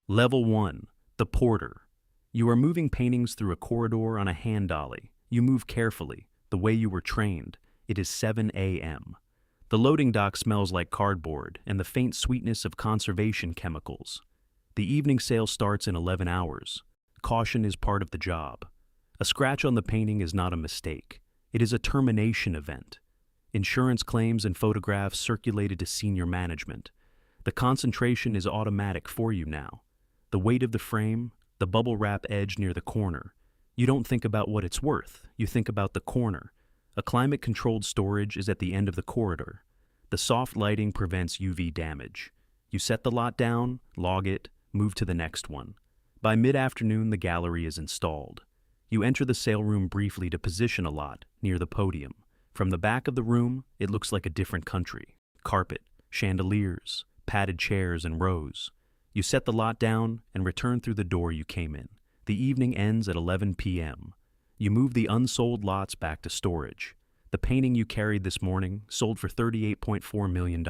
Level 1. The porter. You are moving paintings through a corridor on a hand dolly. You move carefully, the way you were trained. It is 7 a.m. The loading dock smells like cardboard and the faint sweetness of conservation chemicals. The evening sale starts in 11 hours. Caution is part of the job. A scratch on the painting is not a mistake. It is a termination event. Insurance claims and photographs circulated to senior management. The concentration is automatic for you now. The weight of the frame, the bubble wrap edge near the corner. You don't think about what it's worth, you think about the corner. A climate-controlled storage is at the end of the corridor. The soft lighting prevents UV damage. You set the lot down, log it, move to the next one. By mid-afternoon, the gallery is installed. You enter the sale room briefly to position a lot near the podium. From the back of the room, it looks like a different country. Carpet, chandeliers, padded chairs and rows. You set the lot down and return through the door you came in. The evening ends at 11 p.m. You move the unsold lots back to storage. The painting you carried this morning sold for $38.4 million.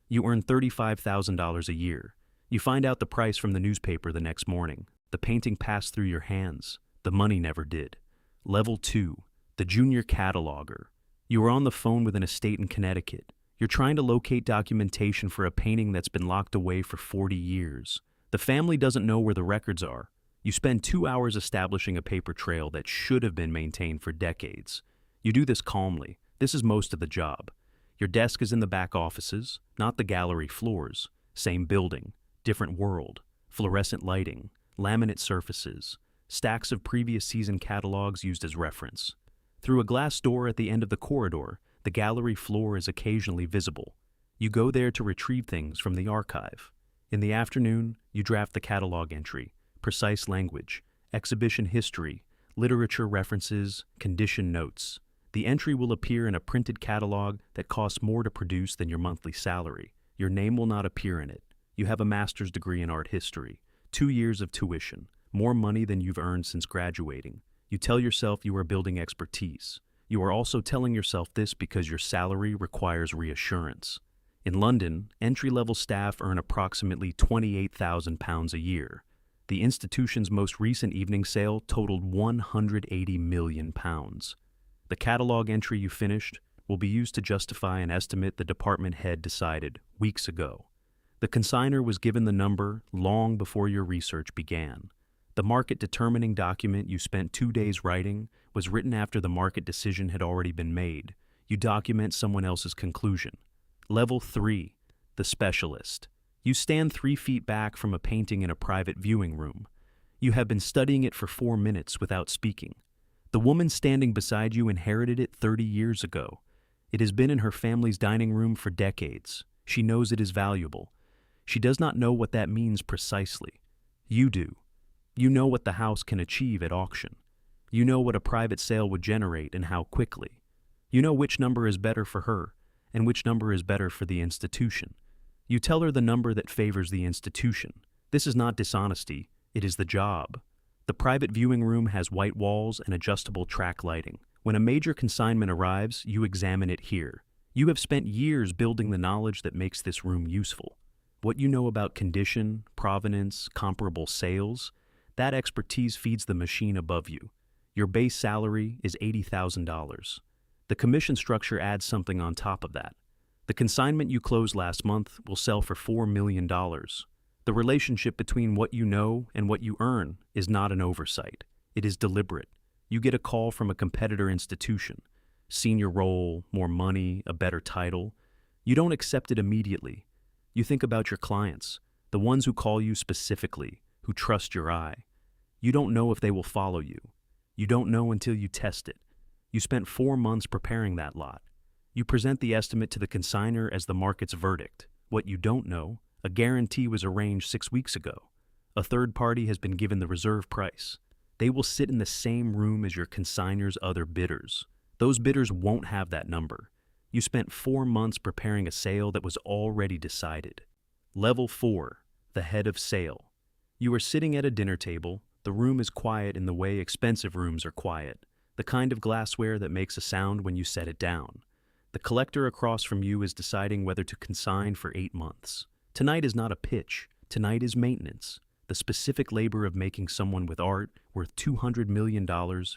You earn $35,000 a year. You find out the price from the newspaper the next morning. The painting passed through your hands. The money never did. Level 2. The Junior Cataloguer. You are on the phone with an estate in Connecticut. You're trying to locate documentation for a painting that's been locked away for 40 years. The family doesn't know where the records are. You spend 2 hours establishing a paper trail that should have been maintained for decades. You do this calmly. This is most of the job. Your desk is in the back offices, not the gallery floors. Same building, different world, fluorescent lighting, laminate surfaces, stacks of previous season catalogs used as reference. Through a glass door at the end of the corridor, the gallery floor is occasionally visible. You go there to retrieve things from the archive. In the afternoon, you draft the catalog entry, precise language, exhibition history, literature references, condition notes. The entry will appear in a printed catalog that costs more to produce than your monthly salary. Your name will not appear in it. You have a master's degree in art history, 2 years of tuition, more money than you've earned since graduating. You tell yourself you are building expertise. You are also telling yourself this because your salary requires reassurance. In London, entry-level staff earn approximately £28,000 a year. The institution's most recent evening sale totaled £180 million. The catalog entry you finished will be used to justify an estimate the department head decided weeks ago. The consignor was given the number long before your research began. The market-determining document you spent 2 days writing was written after the market decision had already been made. You document someone else's conclusion. Level 3. The specialist. You stand 3 feet back from a painting in a private viewing room. You have been studying it for 4 minutes without speaking. The woman standing beside you inherited it 30 years ago. It has been in her family's dining room for decades. She knows it is valuable. She does not know what that means precisely. You do. You know what the house can achieve at auction. You know what a private sale would generate and how quickly. You know which number is better for her and which number is better for the institution. You tell her the number that favors the institution. This is not dishonesty, it is the job. The private viewing room has white walls and adjustable track lighting. When a major consignment arrives, you examine it here. You have spent years building the knowledge that makes this room useful. What you know about condition, provenance, comparable sales, that expertise feeds the machine above you. Your base salary is $80,000. The commission structure adds something on top of that. The consignment you closed last month will sell for $4 million. The relationship between what you know and what you earn is not an oversight. It is deliberate. You get a call from a competitor institution. Senior role, more money, a better title. You don't accept it immediately. You think about your clients, the ones who call you specifically, who trust your eye. You don't know if they will follow you. You don't know until you test it. You spent 4 months preparing that lot. You present the estimate to the consignor as the market's verdict. What you don't know, a guarantee was arranged 6 weeks ago. A third party has been given the reserve price. They will sit in the same room as your consignor's other bidders. Those bidders won't have that number. You spent 4 months preparing a sale that was already decided. Level 4. The head of sale. You are sitting at a dinner table. The room is quiet in the way expensive rooms are quiet, the kind of glassware that makes a sound when you set it down. The collector across from you is deciding whether to consign for 8 months. Tonight is not a pitch. Tonight is maintenance. the specific labor of making someone with art worth $200 million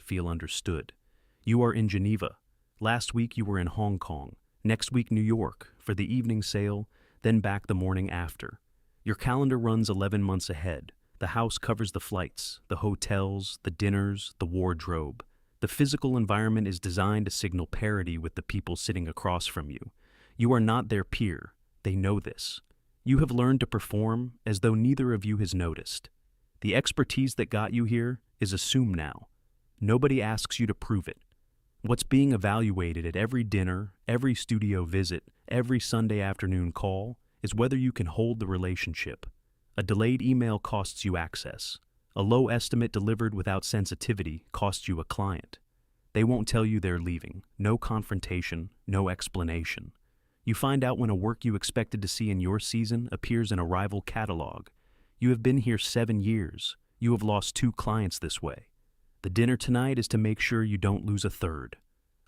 feel understood. You are in Geneva. Last week you were in Hong Kong. Next week New York for the evening sale, then back the morning after. Your calendar runs 11 months ahead. The house covers the flights, the hotels, the dinners, the wardrobe. The physical environment is designed to signal parity with the people sitting across from you. You are not their peer. They know this. You have learned to perform as though neither of you has noticed. The expertise that got you here is assumed now. Nobody asks you to prove it. What's being evaluated at every dinner, every studio visit, every Sunday afternoon call is whether you can hold the relationship. A delayed email costs you access. A low estimate delivered without sensitivity costs you a client. They won't tell you they're leaving. No confrontation, no explanation. You find out when a work you expected to see in your season appears in a rival catalog. You have been here 7 years. You have lost 2 clients this way. The dinner tonight is to make sure you don't lose a third.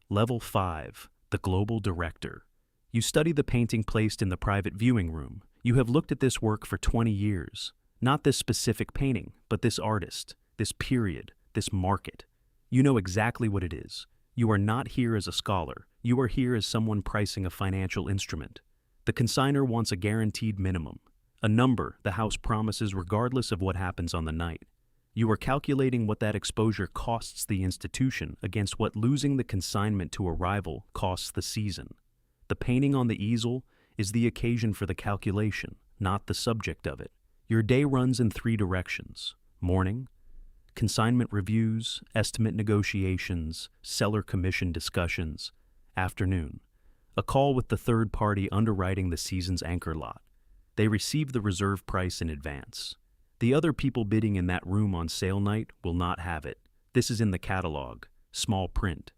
Level 5, the global director. You study the painting placed in the private viewing room. You have looked at this work for 20 years. Not this specific painting, but this artist, this period, this market. You know exactly what it is. You are not here as a scholar. You are here as someone pricing a financial instrument. The consignor wants a guaranteed minimum, a number the house promises regardless of what happens on the night. You are calculating what that exposure costs the institution against what losing the consignment to a rival costs the season. The painting on the easel is the occasion for the calculation, not the subject of it. Your day runs in 3 directions: morning, consignment reviews, estimate negotiations, seller commission discussions; afternoon, a call with the third party underwriting the season's anchor lot. They receive the reserve price in advance. The other people bidding in that room on sale night will not have it. This is in the catalog, small print.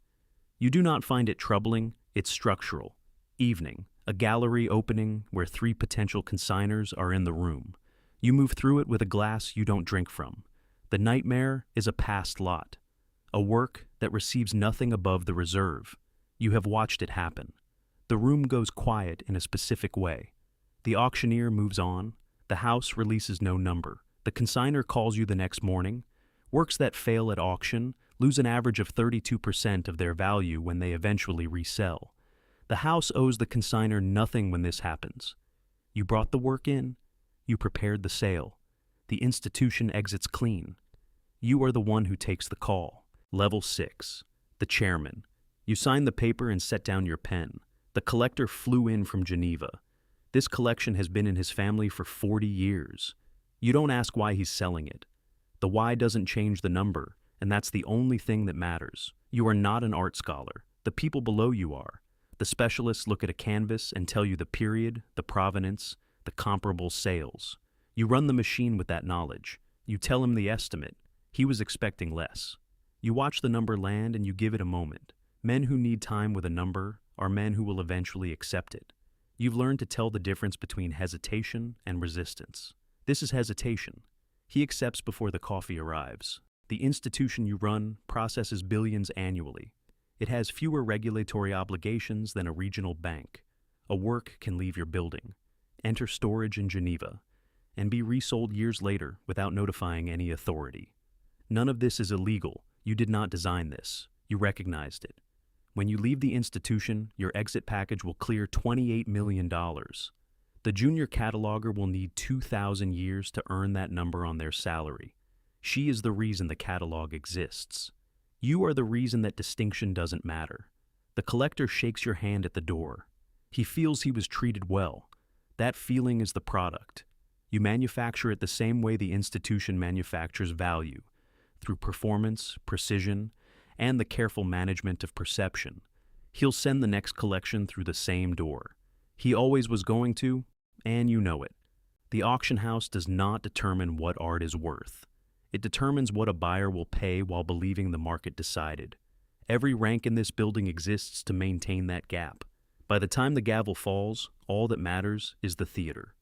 You do not find it troubling, it's structural. Evening, a gallery opening where 3 potential consignors are in the room. You move through it with a glass you don't drink from. The nightmare is a past lot, a work that receives nothing above the reserve. You have watched it happen. The room goes quiet in a specific way. The auctioneer moves on. The house releases no number. The consignor calls you the next morning. Works that fail at auction lose an average of 32% of their value when they eventually resell. The house owes the consignor nothing when this happens. You brought the work in. You prepared the sale. The institution exits clean. You are the one who takes the call. Level 6, the chairman. You sign the paper and set down your pen. The collector flew in from Geneva. This collection has been in his family for 40 years. You don't ask why he's selling it. The why doesn't change the number, and that's the only thing that matters. You are not an art scholar. The people below you are. The specialists look at a canvas and tell you the period, the provenance, the comparable sales. You run the machine with that knowledge. You tell him the estimate. He was expecting less. You watch the number land and you give it a moment. Men who need time with a number are men who will eventually accept it. You've learned to tell the difference between hesitation and resistance. This is hesitation. He accepts before the coffee arrives. The institution you run processes billions annually. It has fewer regulatory obligations than a regional bank. A work can leave your building, enter storage in Geneva, and be resold years later without notifying any authority. None of this is illegal. You did not design this. You recognized it. When you leave the institution, your exit package will clear $28 million. The junior cataloger will need 2,000 years to earn that number on their salary. She is the reason the catalog exists. You are the reason that distinction doesn't matter. The collector shakes your hand at the door. He feels he was treated well. That feeling is the product. You manufacture it the same way the institution manufactures value, through performance, precision, and the careful management of perception. He'll send the next collection through the same door. He always was going to, and you know it. The auction house does not determine what art is worth. It determines what a buyer will pay while believing the market decided. Every rank in this building exists to maintain that gap. By the time the gavel falls, all that matters is the theater.